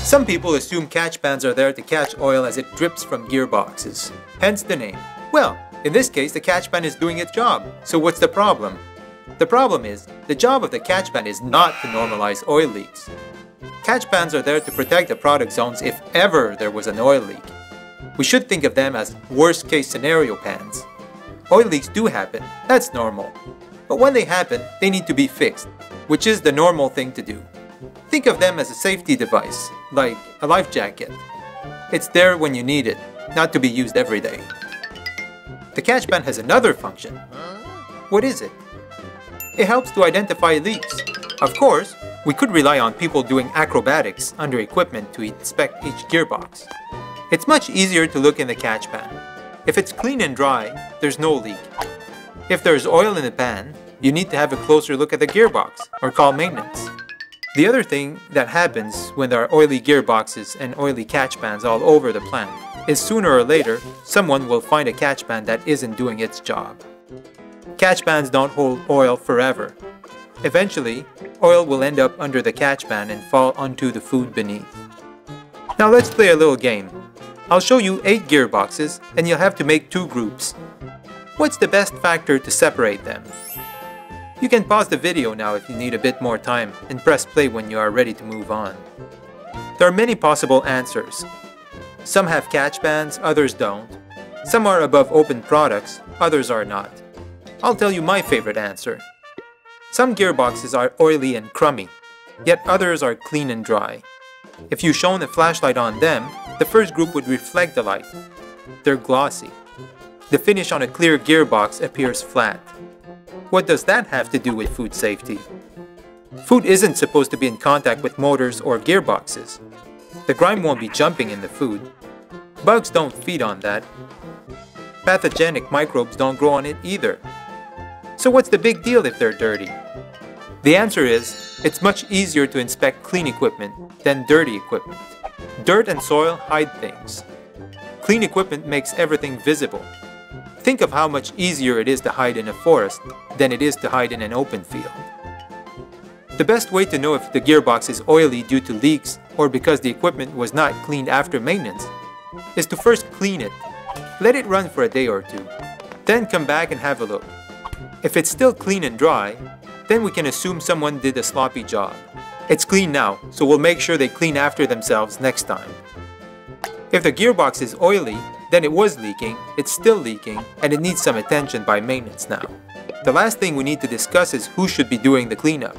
Some people assume catch pans are there to catch oil as it drips from gearboxes, hence the name. Well, in this case the catch pan is doing its job, so what's the problem? The problem is, the job of the catch pan is not to normalize oil leaks. Catch pans are there to protect the product zones if ever there was an oil leak. We should think of them as worst-case scenario pans. Oil leaks do happen, that's normal. But when they happen, they need to be fixed, which is the normal thing to do. Think of them as a safety device, like a life jacket. It's there when you need it, not to be used every day. The catch pan has another function. What is it? It helps to identify leaks. Of course, we could rely on people doing acrobatics under equipment to inspect each gearbox. It's much easier to look in the catch pan. If it's clean and dry, there's no leak. If there's oil in the pan, you need to have a closer look at the gearbox or call maintenance. The other thing that happens when there are oily gearboxes and oily catch pans all over the plant is sooner or later, someone will find a catch pan that isn't doing its job. Catch pans don't hold oil forever. Eventually, oil will end up under the catch pan and fall onto the food beneath. Now let's play a little game. I'll show you 8 gearboxes and you'll have to make 2 groups. What's the best factor to separate them? You can pause the video now if you need a bit more time and press play when you are ready to move on. There are many possible answers. Some have catch pans, others don't. Some are above open products, others are not. I'll tell you my favorite answer. Some gearboxes are oily and crummy, yet others are clean and dry. If you shone a flashlight on them, the first group would reflect the light. They're glossy. The finish on a clear gearbox appears flat. What does that have to do with food safety? Food isn't supposed to be in contact with motors or gearboxes. The grime won't be jumping in the food. Bugs don't feed on that. Pathogenic microbes don't grow on it either. So what's the big deal if they're dirty? The answer is, it's much easier to inspect clean equipment than dirty equipment. Dirt and soil hide things. Clean equipment makes everything visible. Think of how much easier it is to hide in a forest than it is to hide in an open field. The best way to know if the gearbox is oily due to leaks or because the equipment was not cleaned after maintenance is to first clean it. Let it run for a day or 2. Then come back and have a look. If it's still clean and dry, then we can assume someone did a sloppy job. It's clean now, so we'll make sure they clean after themselves next time. If the gearbox is oily, then it was leaking, it's still leaking, and it needs some attention by maintenance now. The last thing we need to discuss is who should be doing the cleanup.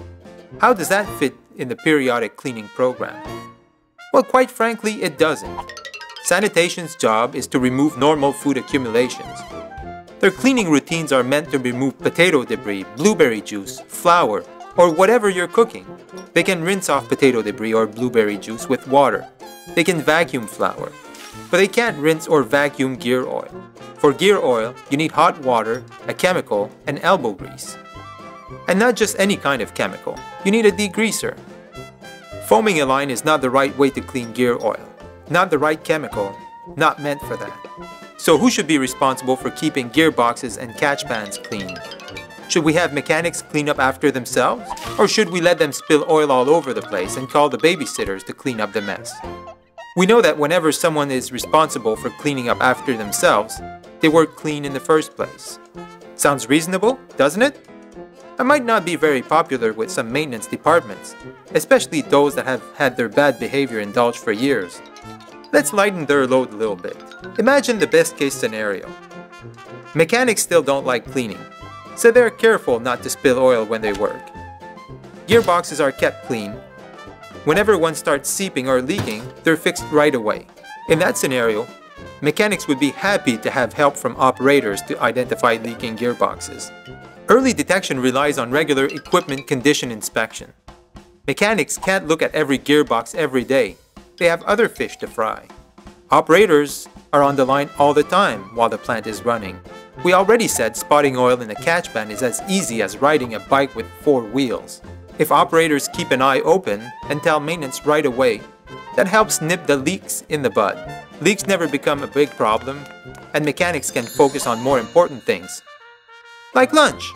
How does that fit in the periodic cleaning program? Well, quite frankly, it doesn't. Sanitation's job is to remove normal food accumulations. Their cleaning routines are meant to remove potato debris, blueberry juice, flour, or whatever you're cooking. They can rinse off potato debris or blueberry juice with water. They can vacuum flour. But they can't rinse or vacuum gear oil. For gear oil, you need hot water, a chemical, and elbow grease. And not just any kind of chemical. You need a degreaser. Foaming a line is not the right way to clean gear oil. Not the right chemical. Not meant for that. So who should be responsible for keeping gearboxes and catch pans clean? Should we have mechanics clean up after themselves? Or should we let them spill oil all over the place and call the babysitters to clean up the mess? We know that whenever someone is responsible for cleaning up after themselves, they work clean in the first place. Sounds reasonable, doesn't it? I might not be very popular with some maintenance departments, especially those that have had their bad behavior indulged for years. Let's lighten their load a little bit. Imagine the best case scenario. Mechanics still don't like cleaning, so they're careful not to spill oil when they work. Gearboxes are kept clean. Whenever one starts seeping or leaking, they're fixed right away. In that scenario, mechanics would be happy to have help from operators to identify leaking gearboxes. Early detection relies on regular equipment condition inspection. Mechanics can't look at every gearbox every day. They have other fish to fry. Operators are on the line all the time while the plant is running. We already said spotting oil in a catch pan is as easy as riding a bike with 4 wheels. If operators keep an eye open and tell maintenance right away, that helps nip the leaks in the bud. Leaks never become a big problem, and mechanics can focus on more important things, like lunch.